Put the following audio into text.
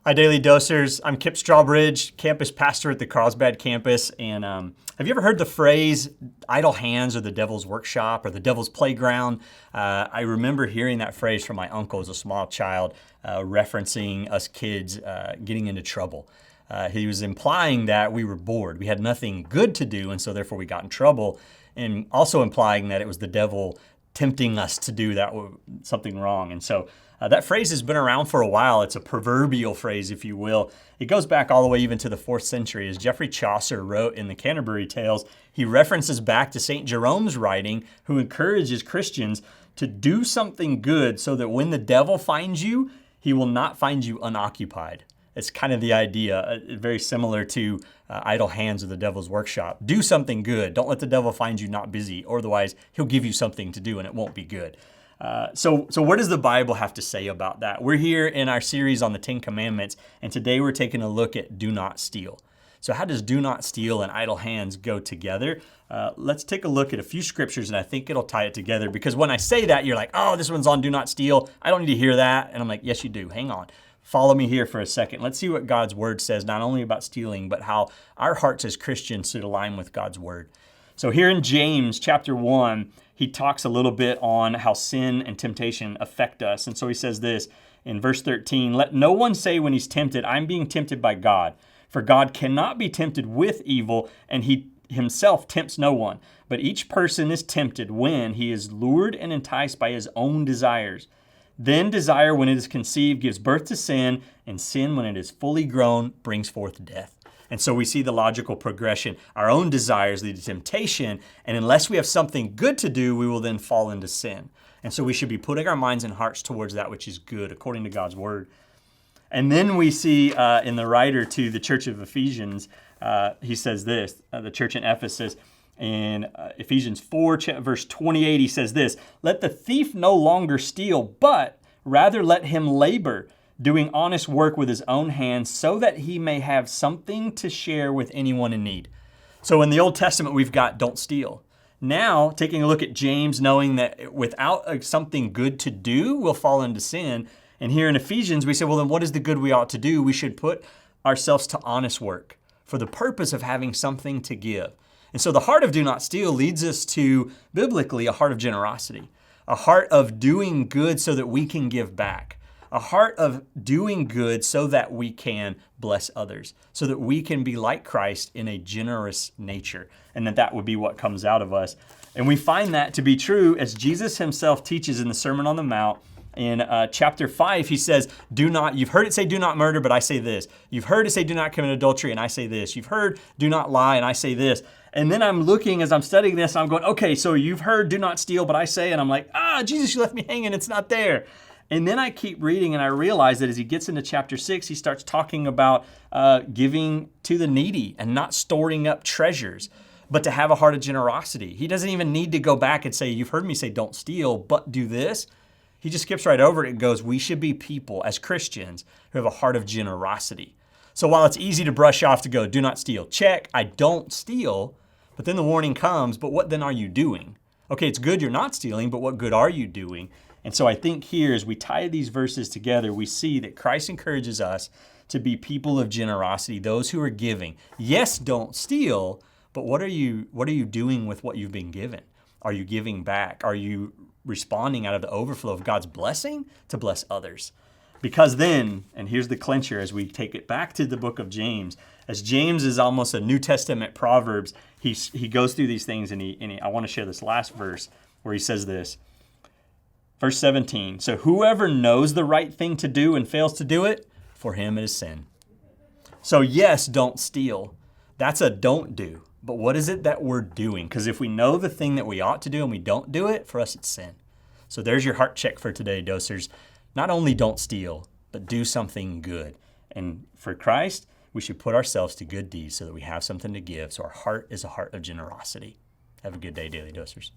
Hi, Daily Dosers. I'm Kip Strawbridge, campus pastor at the Carlsbad campus. And have you ever heard the phrase idle hands or the devil's workshop or the devil's playground? I remember hearing that phrase from my uncle as a small child, referencing us kids getting into trouble. He was implying that we were bored. We had nothing good to do, and so therefore we got in trouble, and also implying that it was the devil tempting us to do something wrong. And so that phrase has been around for a while. It's a proverbial phrase, if you will. It goes back all the way even to the 4th century. As Geoffrey Chaucer wrote in the Canterbury Tales, he references back to St. Jerome's writing, who encourages Christians to do something good so that when the devil finds you, he will not find you unoccupied. It's kind of the idea, very similar to idle hands or the devil's workshop. Do something good. Don't let the devil find you not busy, or otherwise he'll give you something to do and it won't be good. So what does the Bible have to say about that? We're here in our series on the 10 Commandments, and today we're taking a look at do not steal. So how does do not steal and idle hands go together? Let's take a look at a few scriptures, and I think it'll tie it together, because when I say that, you're like, oh, this one's on do not steal. I don't need to hear that. And I'm like, yes, you do. Hang on. Follow me here for a second. Let's see what God's word says, not only about stealing, but how our hearts as Christians should align with God's word. So here in James chapter 1, he talks a little bit on how sin and temptation affect us. And so he says this in verse 13, let no one say when he's tempted, I'm being tempted by God. For God cannot be tempted with evil, and he himself tempts no one. But each person is tempted when he is lured and enticed by his own desires. Then desire, when it is conceived, gives birth to sin, and sin, when it is fully grown, brings forth death. And so we see the logical progression. Our own desires lead to temptation, and unless we have something good to do, we will then fall into sin. And so we should be putting our minds and hearts towards that which is good, according to God's word. And then we see in the writer to the church of Ephesians, he says this, the church in Ephesus, in Ephesians 4, verse 28, he says this, let the thief no longer steal, but rather let him labor, doing honest work with his own hands, so that he may have something to share with anyone in need. So in the Old Testament, we've got don't steal. Now, taking a look at James, knowing that without something good to do, we'll fall into sin. And here in Ephesians, we say, well, then what is the good we ought to do? We should put ourselves to honest work for the purpose of having something to give. And so the heart of do not steal leads us to, biblically, a heart of generosity, a heart of doing good so that we can give back, a heart of doing good so that we can bless others, so that we can be like Christ in a generous nature, and that would be what comes out of us. And we find that to be true as Jesus himself teaches in the Sermon on the Mount. In chapter 5, he says, you've heard it say do not murder, but I say this. You've heard it say do not commit adultery, and I say this. You've heard do not lie, and I say this. And then I'm looking as I'm studying this, and I'm going, okay, so you've heard do not steal, but I say, and I'm like, Jesus, you left me hanging. It's not there. And then I keep reading, and I realize that as he gets into chapter 6, he starts talking about giving to the needy and not storing up treasures, but to have a heart of generosity. He doesn't even need to go back and say, you've heard me say don't steal, but do this. He just skips right over it and goes, we should be people as Christians who have a heart of generosity. So while it's easy to brush off to go, do not steal, check, I don't steal, but then the warning comes, but what then are you doing? Okay, it's good you're not stealing, but what good are you doing? And so I think here, as we tie these verses together, we see that Christ encourages us to be people of generosity, those who are giving. Yes, don't steal, but what are you doing with what you've been given? Are you giving back? Are you responding out of the overflow of God's blessing to bless others? Because then, and here's the clincher as we take it back to the book of James, as James is almost a New Testament Proverbs, he goes through these things, and I want to share this last verse where he says this. Verse 17, so whoever knows the right thing to do and fails to do it, for him it is sin. So yes, don't steal. That's a don't do. But what is it that we're doing? Because if we know the thing that we ought to do and we don't do it, for us it's sin. So there's your heart check for today, dosers. Not only don't steal, but do something good. And for Christ, we should put ourselves to good deeds so that we have something to give. So our heart is a heart of generosity. Have a good day, Daily Dosers.